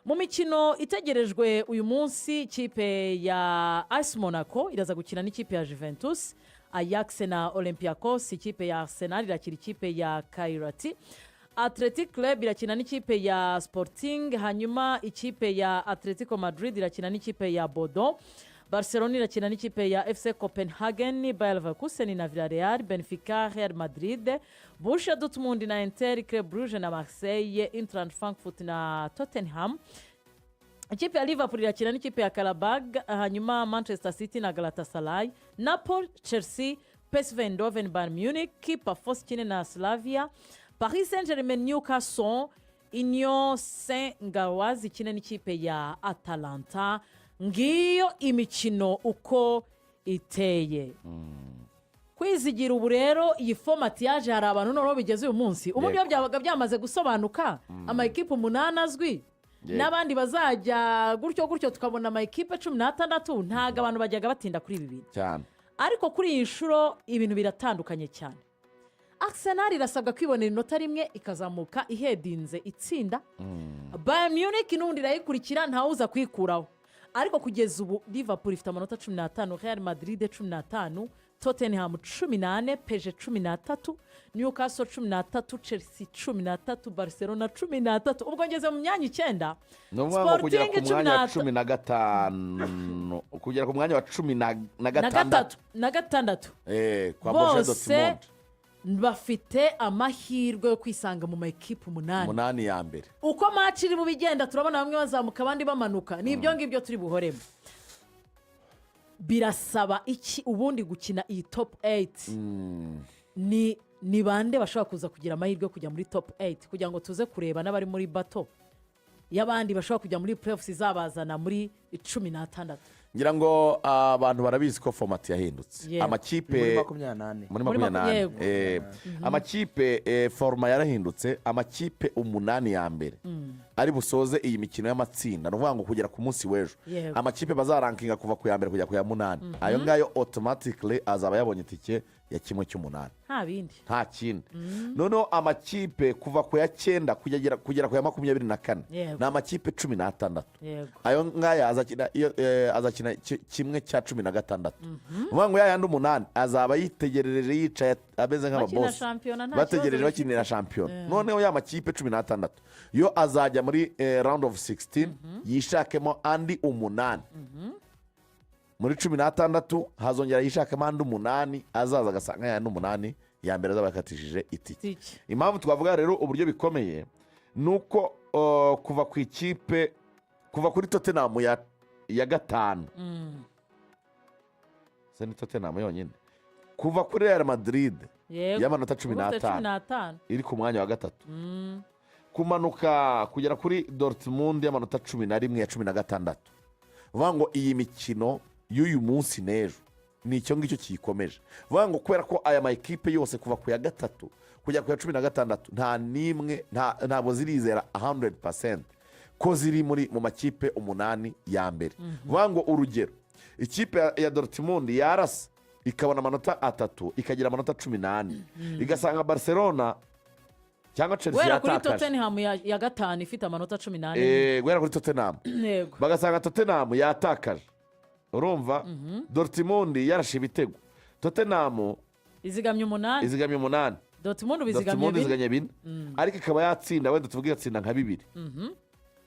mu mikino itegerejwe uyu munsi ikipe ya AS Monaco iraza gukina n'ikipe ya Juventus, Ajax na Olympiacos, ikipe ya Arsenal irakira ikipe ya Kairati, Athletic Club irakina n'ikipe ya Sporting, hanyuma ikipe ya Atletico Madrid irakina n'ikipe ya Bordeaux, Barcelona irakina n'ikipe ya FC Copenhagen, Bayer Leverkusen na Villarreal, Benfica, Real Madrid, Borussia Dortmund na Inter, Club Brugge na Marseille, Eintracht Frankfurt na Tottenham. Ikipe ya Liverpool irakina n'ikipe ya Karabag, hanyuma Manchester City na Galatasaray, Napoli, Chelsea, PSV Eindhoven, Bayern Munich, Pafos ikine na Slavia, Paris Saint-Germain, Newcastle, Union Saint-Galoise ikine n'ikipe ya Atalanta. Ngiyo imikino uko iteye. Kwizigira ubu rero iyi format yaje hari abantu noneho bigeze uyu munsi uburyo byabaga byamaze gusobanuka, amakipe 8 azwi n'abandi bazajya gutyo tukabona amakipe 16, ntago abantu bajyaga batinda kuri ibi bintu cyane, ariko kuri iyi nshuro ibintu biratandukanye cyane. Arsenal irasabwa kwibonera inota rimwe ikazamuka ihedinze itsinda, Bayern Munich n'undi irayikurikira ntawuza kwikuraho, ariko kugeza ubu Liverpool ifite amanota 15, Real Madrid 15, Tottenham 18, PSG 13, Newcastle 13, Chelsea 13, Barcelona 13. Ubwo ngeze mu myanya 9. Kugera ku mwanya wa 15, kugera ku mwanya wa 16 kwa Borussia Dortmund bafite amahirwe yo kwisanga mu makipe 8 ya mbere. Uko match iri mu bigenda turabona bamwe bazamuka abandi bamanuka, nibyo ngibyo turi buhoremo. Birasaba iki ubundi gukina iyi top 8? Ni bande bashobora kuza kugira amahirwe yo kujya muri top 8 kugira ngo tuze kureba n'abari muri battle y'abandi bashobora kujya muri playoffs izabazana muri 16. Ngira ngo abantu barabizi ko format yahindutse. Amakipe muri 28 amakipe forma yarahindutse. Amakipe 8 ya mbere ari busoze iyi mikino y'amatsinda, no ngo kugera ku munsi w'ejo amakipe bazarankinga kuva ku ya mbere kujya ku ya 8, ayo ngayo automatically azaba yabonye tike ya kimwe cy'umunani, nta kindi. Noneho amakipe kuva ku ya 9 kugera ku ya 24 na amakipe 16, ayo ngaya azakina kimwe cya 16. Ngo yayandi 8 azaba yitegerereje yicaye abeze nk'ababoss bategereje bakinira shampiyona. Noneho ya makipe 16 yo azajya muri round of 16 yishakemo andi 8. Muri 16 hazongera yishakemo andi 8 azaza agasanga ya 8 ya mbere azabakatishije itike. Impamvu twavuga rero uburyo bikomeye nuko kuva ku ikipe kuva kuri Tottenham ya 5 ni Tottenham yonyine, kuva kuri Real Madrid y'amanota 15 iri ku mwanya wa 3, kumanuka kugera kuri Dortmund y'amanota 11 ya 16. Vuga ngo iyi mikino y'uyu munsi n'ejo ni icyo ngicyo kiyikomeje. Vuga ngo kubera ko aya makipe yose kuva ku ya 3 kujya ku ya 16 nta nimwe ntabwo zirizera 100% ko ziri mu makipe 8 ya mbere. Vuga ngo urugero ikipe ya Dortmund yarasa ikabona amanota 3 ikagira amanota 18 igasanga Barcelona cyangwa Chelsea yatakaje. Kuri Tottenham ya 5 ifite amanota 18. Gwera kuri Tottenham. Bagasanga Tottenham yatakaje. Urumva? Dortmund yarashe ibitego. Tottenham izigamye 8. Dortmund bizigamye 4. Ariko ikaba yatsinda, wenda tuvuge yatsinda nka 2.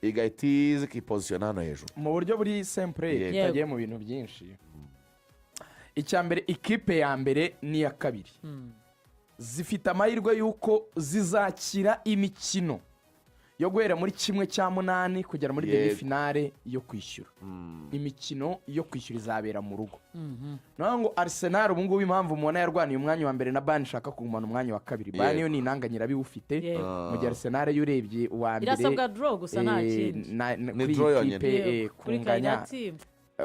Igahitiza ikipositiona hano hejuru. Mu buryo buri simple tagiye mu bintu byinshi. Icyambere ikipe ya mbere ni ya kabiri. Zifite amahirwe yuko zizakira imikino yo guhera muri 1/8 kugera muri demi finale yo kwishyura. Imikino yo kwishyura izabera mu rugo. No ngo Arsenal ubu ngubu impamvu mubona yarwaniye umwanya wa mbere na Bayern ishaka kugumana umwanya wa kabiri. Bayern yo ni intanganyira biwufite. Mu gihe Arsenal yurebye uwa mbere irasabwa draw gusa nta kindi. Ni draw yonyine kunganya.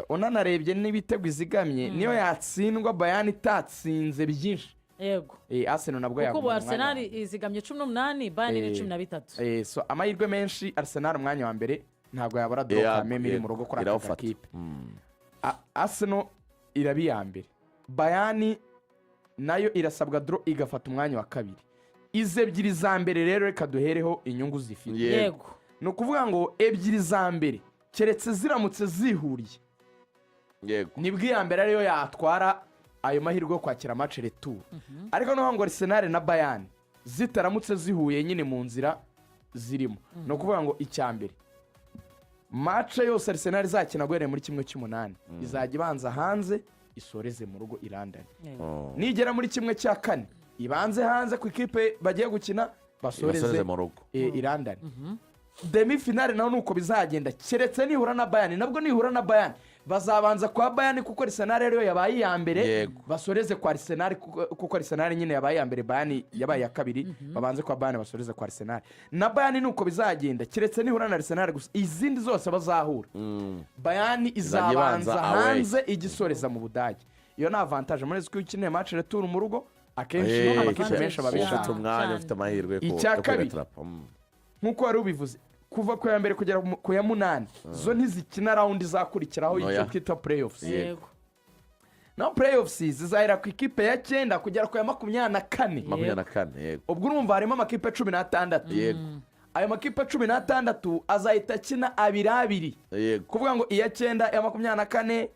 Unanarebye n'ibitego izigamye niyo yatsindwa Bayern itatsinze byinshi. Yego. Arsenal nabwo yagumye. Kuko Arsenal izigamye 18, Bayern ni 13. So amahirwe menshi Arsenal umwanya wa mbere ntabwo yabara draw kameme iri mu rugo kuri aka kipe. Arsenal irabi ya mbere. Bayern nayo irasabwa draw igafata umwanya wa kabiri. Ize ebyiri za mbere rero reka duhereho inyungu zifite. Yego. ni ukuvuga ngo ebyiri za mbere keretse ziramutse zihuriye nibwo iya mbere ariyo yatwara ayo mahirwe yo kwakira match retour ariko noneho ngo Arsenal na Bayern zitaramutse zihuye nyine mu nzira zirimo ni ukuvuga ngo icya mbere match yose Arsenal izakina guhereye muri 1/8 izajya ibanza hanze isoreze mu rugo i London nigera muri 1/4 ibanze hanze ku ikipe bagiye gukina basoreze mu rugo i London demi finale naho nuko bizagenda keretse nihura na Bayern nabwo nihura na Bayern bazabanza kwa Bayern kuko Arsenal rero yabaye iya mbere basoreze kwa Arsenal kuko Arsenal nyine yabaye iya mbere Bayern yabaye ya kabiri babanze kwa Bayern basoreze kwa Arsenal na Bayern nuko bizagenda keretse nihura na Arsenal gusa izindi zose bazahura Bayern izabanza hanze igisoreza mu Budage iyo na avantage muri ziko ikineye match retour mu rugo akenshi amakipe menshi ababishaka umwanya ufite amahirwe yo kwetrapa nkuko wari ubivuze kuva ku ya mbere kugera ku ya 8 zo ntizikina round izakurikiraho icyo twita playoffs no playoffs zizahera ku ikipe ya 9 kugera ku ya 24 yego ubwo urumva harimo amakipe 16 yego ayo makipe 16 azahita akina abiri yego kuvuga ngo iya 9 ya 24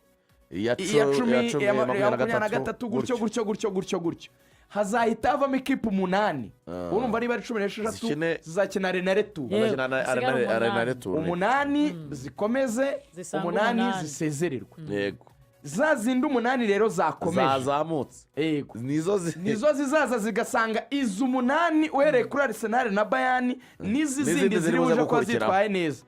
iya 10 ya 23 gutyo hazahita havamo ikipe 8 urumva niba ari 16 zizakina arena retour 8 zikomeze 8 zisezererwa yego zazindi 8 rero zakomeje zazamutse yego nizo zizaza zigasanga izo 8 uhereye kuri Arsenal na Bayern n'izindi ziri buje kwa zitwaye neza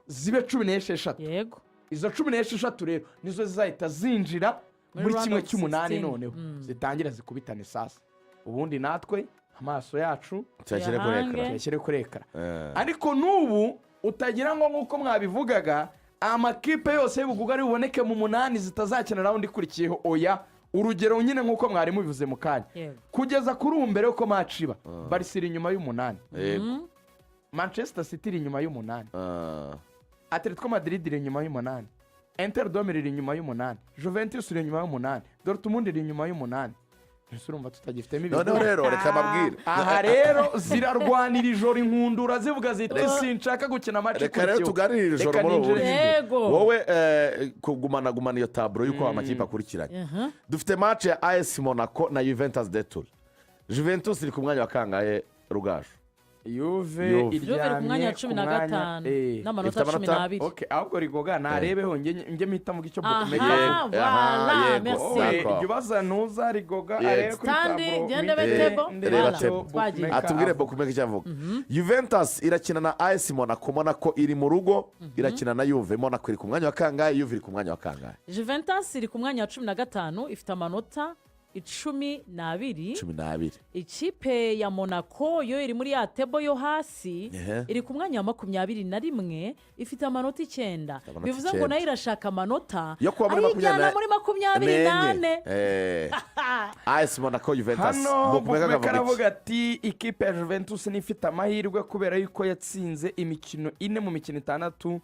zibe 16 yego izo 16 rero nizo zizahita zinjira muri 1/8 noneho zitangira zikubitane sasa ubundi natwe amaso yacu tuyashyire kuri ekara ariko n'ubu utagira ngo nk'uko mwabivugaga amakipe yose y'ubugugu ari buboneke mu 8 zitazakina round ikurikiyeho oya urugero nyine nk'uko mwari mubivuze mu kanya kugeza kuri ubu mbere yuko match iba Barca inyuma y'u8 Manchester City iri inyuma y'u8 Atletico Madrid iri inyuma y'u8 Inter de Milan iri inyuma y'u8 Juventus iri inyuma y'u8 Dortmund iri inyuma y'u8 urumva tutagifitemo ibintu none rero reka mabwire aha rero zirarwanira ijoro inkundura zivuga ziti sinshaka gukina match reka rero tuganirira ijoro muri wowe kugumana iyo taburo yuko amakipe akurikiranye dufite match ya AS Monaco na Juventus de Turin Juventus iri ku mwanya wa kangahe Rugaju Juve iryamye ku mwanya wa 15 n'amanota 12 okay ahubwo rigoga narebeho nge mpita mu gico bokumeka yego yubaza nuza rigoga arebe kuri tablo gende betebo atubwire bokumeka cyavuga Juventus irakina na AS Monaco iri mu rugo irakina na Juve Monaco iri ku mwanya wa kangahe Juve iri ku mwanya wa kangahe Juventus iri ku mwanya wa 15 ifite amanota 12 ikipe ya Monaco yo iri muri ya tebo yo hasi iri ku mwanya wa 21 ifite amanota 9 bivuze ngo nayo irashaka amanota ayijyana muri 28 AS Monaco Juventus baravuga ati ikipe ya Juventus nifite amahirwe kubera yuko yatsinze imikino 4 mu mikino 6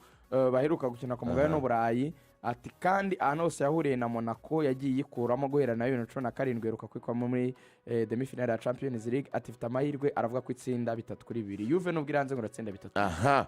baheruka gukina ku mugabane w'Uburayi ati kandi ahantu hose yahuriye na Monaco yagiye yikuramo guhera na 2017 iheruka kwikwamo muri demi finale ya Champions League ati ifite amahirwe aravuga ko itsinda 3-2 Juve nubwo iranze ngo ratsinda 3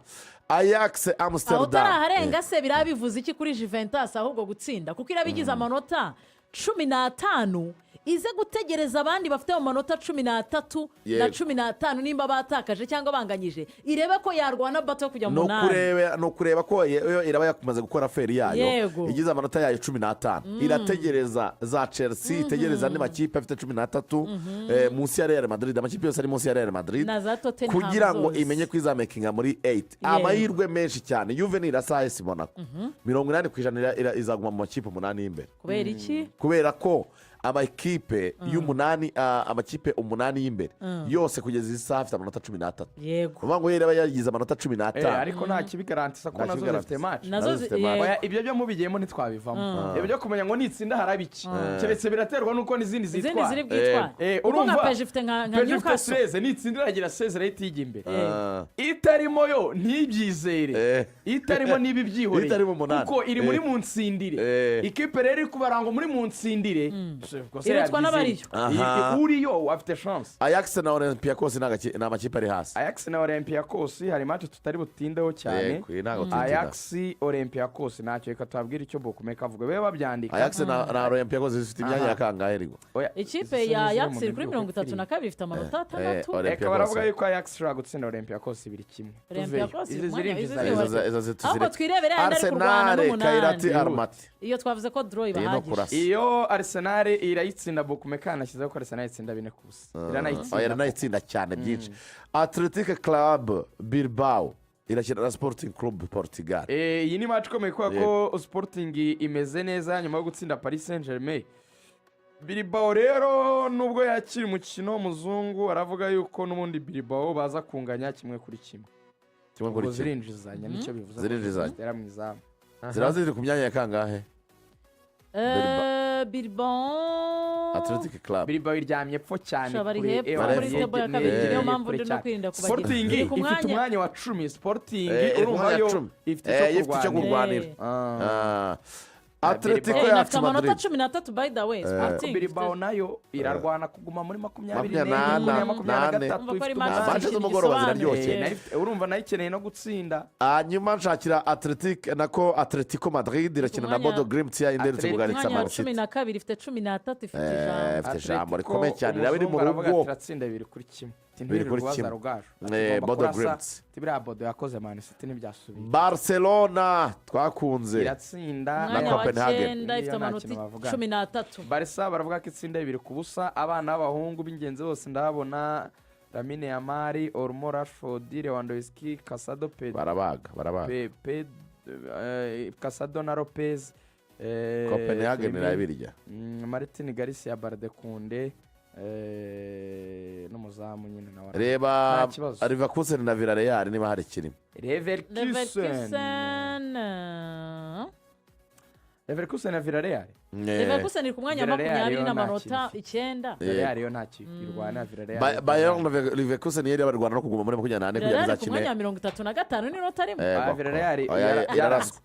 Ajax Amsterdam utaraharenga se birabivuze iki kuri Juventus ahubwo gutsinda kuko irabigize amanota 15 ize gutegereza abandi bafite mu manota 13 na 15 nimba batakaje cyangwa banganyije irebe ko yarwana bato kujya mu 8 no kureba ko iraba yakumaze gukora feri yayo igize amanota yayo 15 irategereza za Chelsea itegereza andi makipe afite 13 munsi ya Real Madrid amakipe yose ari munsi ya Real Madrid kugira ngo imenye kwizamakinga muri 8 amahirwe menshi cyane Juve irasa AS Monaco 80% izaguma mu makipe 8 imbere kubera iki kubera ko amakipe y'umunani amakipe 8 y'imbere yose kugeza isaha afite amanota 13 yego kuvuga ngo yeraba yagize amanota 15 ariko nta kibigarantisa ko nazo zifite match ibyo byo mubigiyemo ntitwabivamo ibyo kumenya ngo nitsinda harabiki keretse biraterwa nuko n'izindi zitwa urumva peje ifite nka Newcastle nitsindira agira 16 rate yijya imbere itarimo yo ntibyizere itarimo nibi byihoreye kuko iri muri munsindire ikipe rero iri kubarango muri munsindire irutwa n'abariyo uriyo afite chance. Ajax na Olympiacos ni amakipe ari hasi. Ajax na Olympiacos hari match tutari butindeho cyane. Ajax Olympiacos ntacyo reka tubabwire icyo Bokumeka avuga bebe babyandika. Ajax na Olympiacos zifite imyanya ya kangahe rigo? Ikipe ya Ajax iri kuri 32 ifite amanota 6. Reka baravuga yuko Ajax ishobora gutsinda Olympiacos 2-1. Olympiacos izo twirebere handi ari kurwana n'umunani. Kairati Almaty. Iyo twavuze ko draw ibahagije. Iyo Arsenal irayitsinda Bokumeka anashyizeho ko Arsenal itsinda 4-0. Iranayitsinda cyane byinshi. Athletic Club Bilbao irakina na Sporting Club Portugal. Iyi ni match ikomeye ko Sporting imeze neza nyuma yo gutsinda Paris Saint-Germain. Bilbao rero nubwo yakiri umukino w'umuzungu aravuga yuko n'ubundi Bilbao baza kunganya 1-1. Zirinjizanya nicyo bivuze. Zirinjizanya mu izamu. Zirazi ku myanya ya kangahe? Bilbao Athletic Club. Bilbao iryamye pfo cyane kuri table ya kabiri niyo mpamvu ndi no kwirinda kubagira. Sporting ifite umwanya wa 10. Sporting urumva yo ifite icyo kurwanira. Atletico yacu Madrid 13 by the way. Sporting Bilbao nayo irarwana kuguma muri 24 match z'umugoroba ziraryoshye. Urumva nayo ikeneye no gutsinda. Nyuma nshakira Atletico Madrid irakina na Bodo Glimt ya Inter Bugaritsa Man City. 12 ifite 13 ifite ijambo rikomeye cyane raba iri mu rugo. Iratsinda 2-1. Bodo Glimt. Tibira Bodo yakoze Man City n'ibyasubiye. Barcelona twakunze. Iratsinda na Copenhagen. Ifite amanota 13. Barca baravuga ko itsinda 2-0. Abana b'abahungu b'ingenzi bose ndabona Lamine Yamal, Olmo, Rashford, Lewandowski, Casado, Pedro. Barabaga. Casado na Lopez. Copenhagen irabirya. Martin Garcia, Balde-Kunde. N'umuzamu nyine nawe reba Leverkusen na Villarreal niba hari kirimo. Leverkusen na Villarreal. Leverkusen iri ku mwanya wa 20 n'amanota 9. Villarreal yo ntacyo irwana. Villarreal Bayern Leverkusen yari barwana no kuguma muri 28 kugeza za kine. Ku mwanya 35 n'inota rimwe. Villarreal yaraswe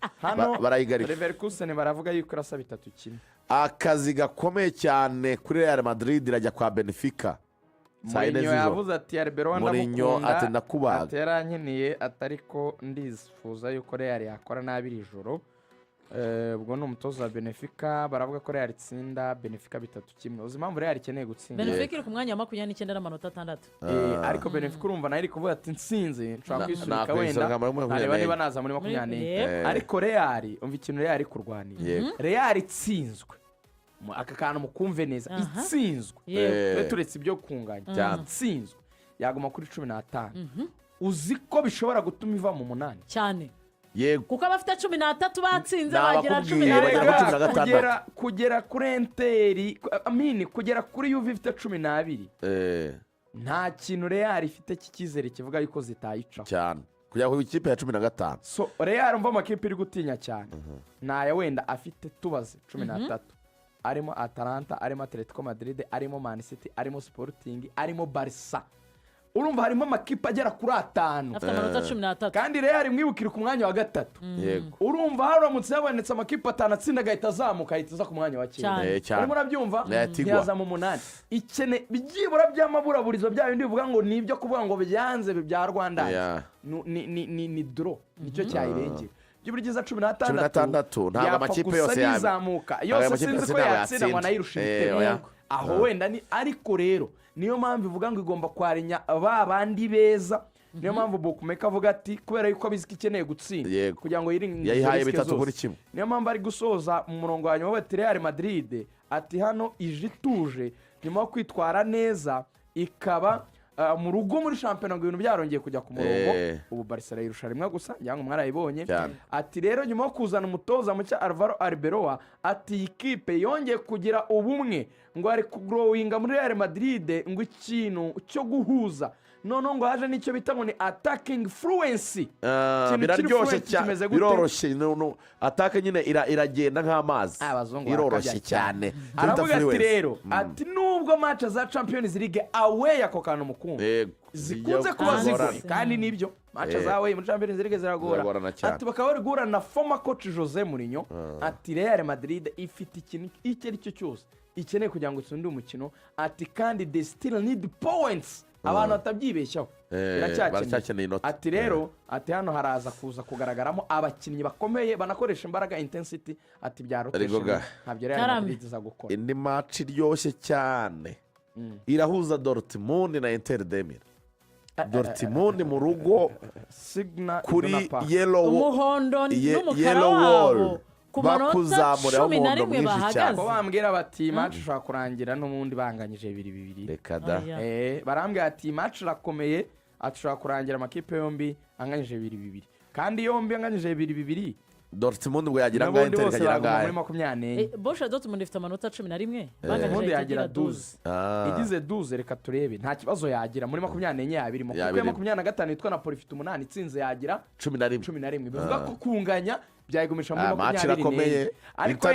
barayigarika. Leverkusen baravuga yuko irasa 3-1. Akazi gakomeye cyane kuri Real Madrid irajya kwa Benfica. Mourinho yavuze ati Arbeloa ndamukunda ati yarankeneye atariko ndifuza yuko Real yakora nabi ijoro. Ubwo n'umutoza wa Benfica baravuga ko Real itsinda Benfica 3-1. Uzimpamvu Real ikeneye gutsinda. Benfica iri ku mwanya wa 29 n'amanota 6. Ariko Benfica urumva nayo iri kuvuga ati nsinze nshaka kwisubika wenda areba niba naza muri 24. Ariko Real umva ikintu Real iri kurwanira. Real itsinzwe aka kantu mukumve neza itsinzwe turetse ibyo kunganya itsinzwe yaguma kuri 15. Uzi ko bishobora gutuma iva mu 8 cyane yego kuko abafite 13 batsinze bagira 14 kugera kuri Inter kugera kuri Juve ifite 12. Nta kintu Real ifite cy'ikizere kivuga yuko zitayica cyane kujya ku ikipe ya 15. So Real mva amakipe iri gutinya cyane naya wenda afite tubaze 13. Arimo Atalanta, arimo Atletico Madrid, arimo Man City, arimo Sporting, arimo Barca. Urumva harimo amakipe agera kuri 5 afite amanota 13 kandi Real mwibukira ku mwanya wa 3. Yego urumva haramutse habonetse amakipe 5 atsinda gahita azamuka ahita ku mwanya wa 9. Urimo urabyumva ntiyaza mu 8 ikene byibura by'amaburaburizo bya bindi bivuga ngo nibyo kuvuga ngo byanze bya Rwanda ni draw nicyo cyayirengera. Byibugiza 16 ntabwo amakipe yose yazamuka yose sinzi ko yatsinda ngo nayirusha ibitego aho wenda ni ariko rero niyo mpamvu ivuga ngo igomba kwarinya bandi beza. Niyo mpamvu Bokumeka avuga ati kubera yuko abizi ikeneye gutsinda kugira ngo yayihaye 3-1. Niyo mpamvu ari gusoza mu murongo wa nyuma wa Real Madrid ati hano ije ituje nyuma kwitwara neza ikaba mu rugo muri shampiyona ngo ibintu byarongeye kujya ku murongo. Ubu Barcelona irusha rimwe gusa nyango mwarayibonye. Ati rero nyuma yo kuzana umutoza mucya Alvaro Arbeloa ati ikipe yongeye kugira ubumwe ngo ari kugrowinga muri Real Madrid ngo ikintu cyo guhuza noneho ngo haje nicyo bita ngo ni attacking fluency. Biraryoshye cyane biroroshye ataka nyine iragenda nk'amazi iroroshye cyane. Aravuga ati rero ati nubwo match za Champions League away ako kantu mukumva zikunze kuba zigoye kandi nibyo match zawe muri Champions League ziragora ati bakaba bari guhura na former coach Jose Mourinho ati Real Madrid ifite ikintu icyo ari cyo cyose ikeneye kugira ngo itsunde umukino ati kandi they still need points abantu batabyibeshyaho baracyakeneye inota ati rero ati hano haraza kuza kugaragaramo abakinnyi bakomeye banakoresha imbaraga intensity ati bya rotation ntabyo Real Madrid iza gukora indi match iryoshye cyane irahuza Dortmund na Inter de Milan. Dortmund mu rugo kuri umuhondo n'umukara wabo ku manota 11 bahagaze ko bambwira bati match ushobora kurangira n'ubundi banganyije 2-2 reka da barambwira ati match rakomeye ashobora kurangira amakipe yombi anganyije 2-2 kandi yombi anganyije 2-2 Dortmund ngo yagira nga Inter kagira nga muri 24 Borussia Dortmund ifite amanota 11 banganyije yagira 12 igize 12 reka turebe nta kibazo yagira muri 24 yabirimo kuko 25 yitwa Napoli ifite 8 itsinze yagira 11 bivuga ko kunganya byayigumisha muri 24 ariko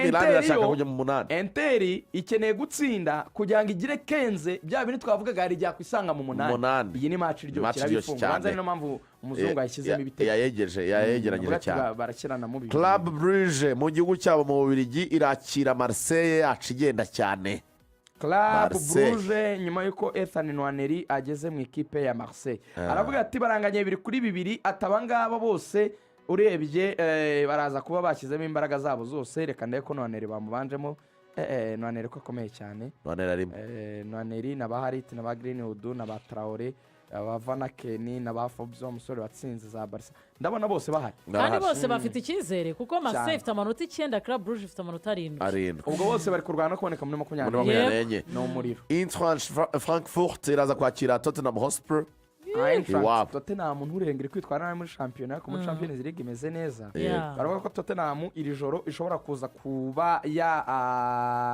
Inter ikeneye gutsinda kugira ngo igire kenze bya bintu twavugaga hari jya kwisanga mu 8 iyi ni match iryo kirabifunga banza niyo mpamvu umuzungu yashyizemo ibitego yayegeranyije cyane barakirana mu bibi Club Brugge mu gihugu cyabo mu Bubiligi irakira Marseille acigenda cyane Club Brugge nyuma yuko Ethan Nwaneri ageze mu ikipe ya Marseille aravuga ati baranganye 2-2 atabangaba bose urebye baraza kuba bashyizemo imbaraga zabo zose reka ndebe ko Nwaneri bamubanjemo Nwaneri ko akomeye cyane Nwaneri na Baharit na ba Greenwood na ba Traoré aba Van Aken na ba Forbes umusore watsinze za Barca ndabona bose bahari kandi bose bafite icyizere kuko Marseille ifite amanota 9 Club Brugge ifite amanota 7 ubwo bose bari kurwana kuboneka muri 24 no muriro Eintracht Frankfurt iraza kwakira Tottenham Hotspur Tottenham nturengere kwitwara nabi muri shampiyona ariko muri Champions League imeze neza baravuga ko Tottenham iri joro ishobora kuza kuba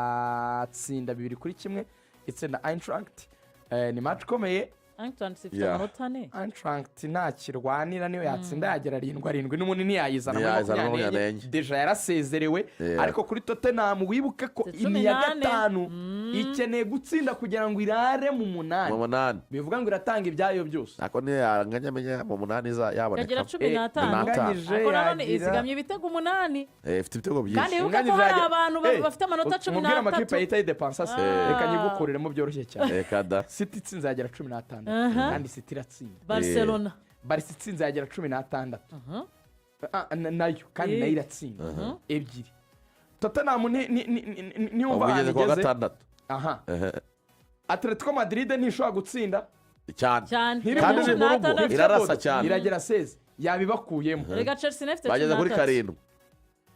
yatsinda 2-1 itsinda Eintracht ni match ikomeye Eintracht nta kirwanira niyo yatsinda yagera 7 n'umunini yayizana deja yarasezerewe ariko kuri Tottenham wibuke ko iya gatanu ikeneye gutsinda kugira ngo irare mu 8 bivuga ngo iratanga ibyayo byose ako ne yanganya menya mu 8 yaboneka yagira 15 ako none izigamye ibitego 8 ifite ibitego byinshi kandi yuko hari abantu bafite amanota 13 mubwira amakipe yita depensa reka nyigukoreremo byoroshye cyane reka da City itsinze yagira 15 kandi City iratsinda Barcelona Barca itsinze yagira 16 nayo kandi nayo iratsinda ebyiri Tottenham niyo bageze kwa 6 Atletico Madrid ntishobora gutsinda cyane kandi mu rugo irarasa cyane iragera 16 yabibakuyemo rega Chelsea nefite bageze kuri 7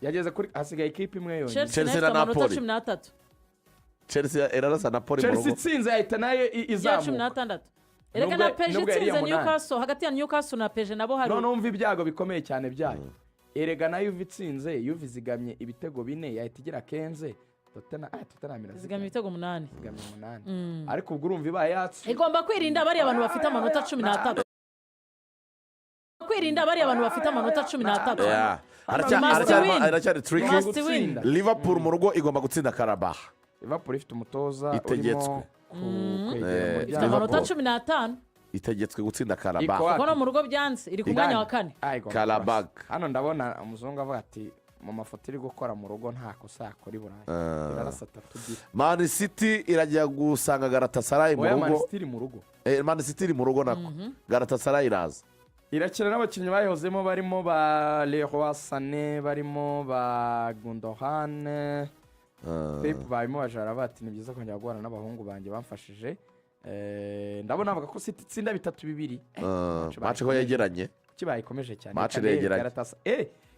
yageze kuri hasigaye ikipe imwe yonyine Chelsea na Napoli Chelsea irarasa Napoli mu rugo Chelsea itsinze yahita nayo izamuka rega na Peje itsinze Newcastle hagati ya Newcastle na Peje nabo hari none umva ibyago bikomeye cyane byayo erega nayo itsinze Juve izigamye ibitego 4 yahita igira kenze Tottenham izigamye ibitego 8 ariko ubwo urumva ibaye yatsi igomba kwirinda bari abantu bafite amanota 13 kwirinda bari abantu bafite amanota 13 aracyari tricky Liverpool mu rugo igomba gutsinda Karabakh Liverpool ifite umutoza itegetswe ifite amanota 15 itegetswe gutsinda Karabakh kuko no mu rugo byanze iri ku mwanya wa 4 Karabakh hano ndabona umuzungu avuga ati mu mafoto iri gukora mu rugo nta kosa yakora iburayi irarasa 3 Man City irajya gusanga Galatasaray mu rugo Man City iri mu rugo nako Galatasaray iraza irakina n'abakinnyi bayihozemo barimo ba Leroy Sané barimo ba Gundogan Pep barimo bajara bati ni byiza kongera guhana n'abahungu banjye bamfashije ndabona avuga ko City itsinda 3-2 match ko yegeranye kibaye ikomeje cyane match yegeranye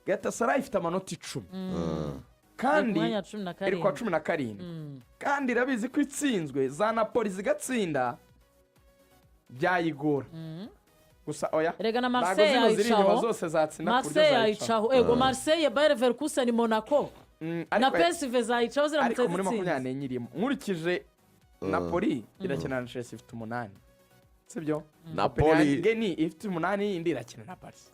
Galatasaray ifite amanota 10 kandi iri kwa 17 kandi irabizi ko itsinzwe za Napoli zigatsinda byayigora gusa oya rega na Marseille yayicaho zose zatsinda Marseille yayicaho ego Marseille Bayer Leverkusen Monaco na PSV zayicaho ziramutse ariko muri 24 nyirimo nkurikije Napoli irakina na Chelsea ifite 8 sibyo Napoli geni ifite 8 yindi irakina na Paris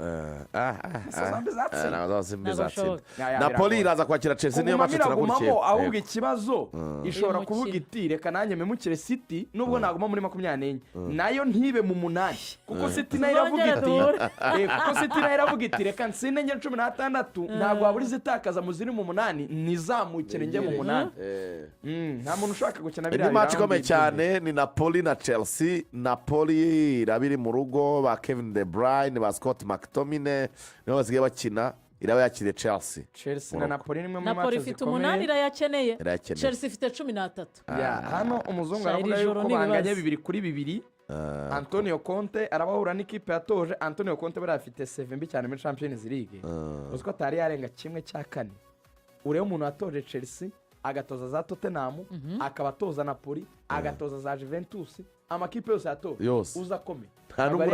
Napoli iraza kwakira Chelsea niyo match turakurikiye ahubwo ikibazo ishobora kuvuga iti reka nanjye memukire City nubwo naguma muri 24 nayo ntibe mu 8 kuko City nayo iravuga iti reka nsinde nge 16 ntabwo waburi zitakaza mu ziri mu 8 nizamukire nge mu 8 nta muntu ushaka gukina biriya match ikomeye cyane ni Napoli na Chelsea. Napoli irabiri mu rugo ba Kevin De Bruyne ba Scott McTominay nibo basigaye bakina iraba yakiriye Chelsea na Napoli nimwe mu match Napoli ifite 8 irayakeneye Chelsea ifite 13 hano umuzungu aravuga yuko banganye 2-2 Antonio Conte arabahura n'ikipe yatoje Antonio Conte bari afite 7 mbi cyane muri Champions League uziko atari yarenga kimwe cya kane urebe umuntu watoje Chelsea agatoza za Tottenham akaba atoza Napoli agatoza za Juventus amakipe yose yatoje uza komeye ntabwo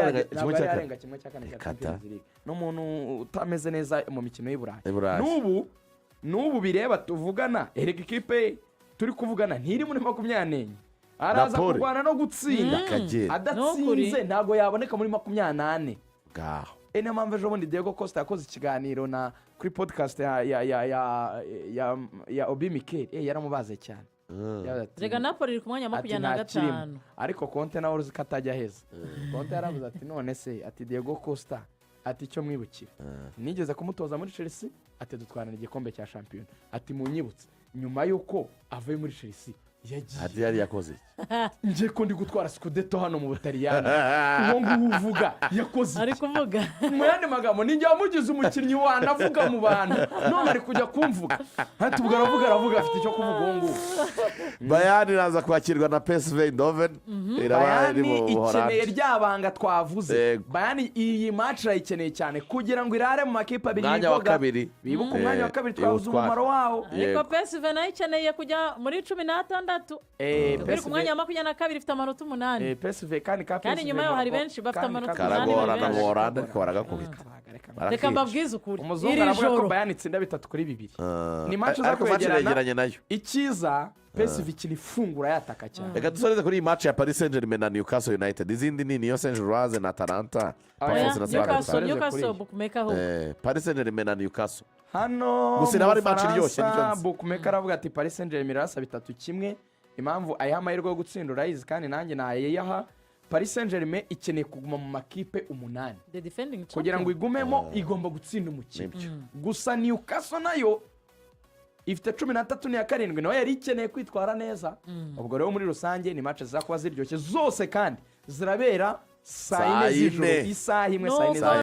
yarenga kimwe cya kane cya Champions League n'umuntu utameze neza mu mikino y'Iburayi n'ubu bireba tuvugana erega ikipe turi kuvugana ntiri muri 24 araza kurwana no gutsinda adatsinze ntabwo yaboneka muri 24 ngaho ene mpamvu ejo bundi Diego Costa yakoze ikiganiro na kuri podcast ya Obi Mikel yaramubaze cyane rega Napoli iri ku mwanya wa 25 ariko Conte nawe uzi ko atajya heza Conte yaravuze ati none se ati Diego Costa ati icyo mwibukira nigeze kumutoza muri Chelsea ati dutwarana igikombe cya champion ati munyibutse nyuma yuko avuye muri Chelsea yari yakoze nje ko ndi gutwara Scudetto hano mu Butaliyani ngo uvuga yakoze ari kuvuga mu yandi magambo ninjye wamugize umukinnyi wanavuga mu bantu none ari kujya kumvuga hatubwo aravuga afite icyo kuvuga ngo Bayern iraza kwakirwa na PSV Eindhoven irabari mu Buholandi ikeneye ryabanga twavuze Bayern iyi match irayikeneye cyane kugira ngo irare mu makipe abiri bibuka umwanya wa kabiri twavuze umumaro wawo ariko PSV nayo ikeneye kujya muri 16 biri ku mwanya wa 22 ifite amanota 8 PSV kandi nyuma yaho hari benshi bafite amanota 8 karagora na Buholandi ariko baragakubita reka mbabwize ukuri umuzungu aravuga ko Bayern itsinda 3-2 ni match za kwegerana nayo ikiza PSV kinifungura yataka cyane reka dusoreze kuri iyi match ya Paris Saint-Germain na Newcastle United izindi ni New Saint-Gilloise na Atalanta Newcastle bookmaker ho Paris Saint-Germain na Newcastle hano gusa nabari match iryoshye nicyo bookmaker aravuga ati Paris Saint-Germain irasa 3-1 impamvu ayaha amahirwe yo gutsinda urayizi kandi nanjye nayaha Paris Saint-Germain ikeneye kuguma mu makipe 8 kugira ngo igumemo igomba gutsinda umukino gusa Newcastle nayo ifite 13 n'iya 7 nawe yari ikeneye kwitwara neza ubwo rero muri rusange ni match zakuba ziryoshye zose kandi zirabera saa 4 z'ijoro isaha imwe saa 4